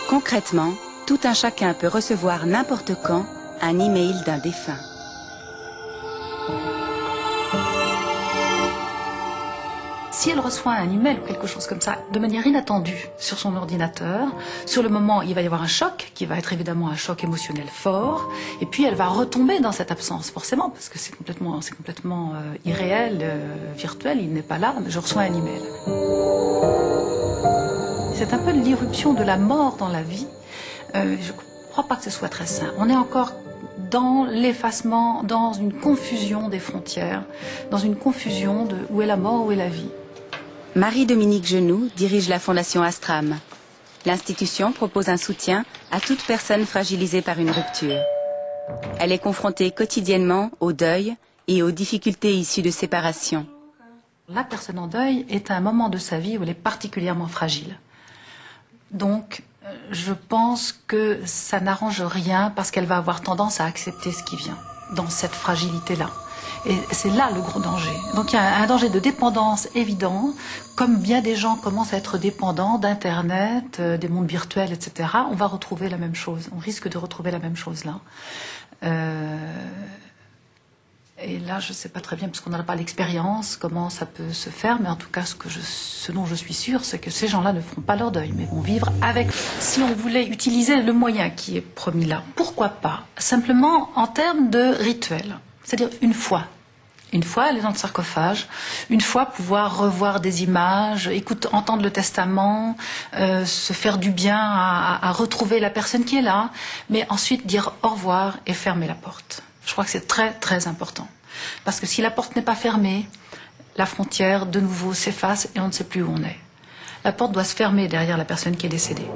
Concrètement, tout un chacun peut recevoir n'importe quand un email d'un défunt. Si elle reçoit un email ou quelque chose comme ça, de manière inattendue, sur son ordinateur, sur le moment, il va y avoir un choc, qui va être évidemment un choc émotionnel fort, et puis elle va retomber dans cette absence, forcément, parce que c'est complètement irréel, virtuel, il n'est pas là, mais je reçois un email. C'est un peu l'irruption de la mort dans la vie. Je ne crois pas que ce soit très sain. On est encore dans l'effacement, dans une confusion des frontières, dans une confusion de où est la mort, où est la vie. Marie-Dominique Genoux dirige la Fondation Astram. L'institution propose un soutien à toute personne fragilisée par une rupture. Elle est confrontée quotidiennement au deuil et aux difficultés issues de séparation. La personne en deuil est à un moment de sa vie où elle est particulièrement fragile. Donc, je pense que ça n'arrange rien parce qu'elle va avoir tendance à accepter ce qui vient dans cette fragilité-là. Et c'est là le gros danger. Donc il y a un danger de dépendance évident, comme bien des gens commencent à être dépendants d'Internet, des mondes virtuels, etc. On va retrouver la même chose, on risque de retrouver la même chose là. Et là, je ne sais pas très bien, parce qu'on n'a pas l'expérience, comment ça peut se faire, mais en tout cas, ce dont je suis sûre, c'est que ces gens-là ne feront pas leur deuil, mais vont vivre avec. Si on voulait utiliser le moyen qui est promis là, pourquoi pas? Simplement en termes de rituel, c'est-à-dire une fois aller dans le sarcophage, une fois pouvoir revoir des images, entendre le testament, se faire du bien à retrouver la personne qui est là, mais ensuite dire au revoir et fermer la porte. Je crois que c'est très très important. Parce que si la porte n'est pas fermée, la frontière de nouveau s'efface et on ne sait plus où on est. La porte doit se fermer derrière la personne qui est décédée.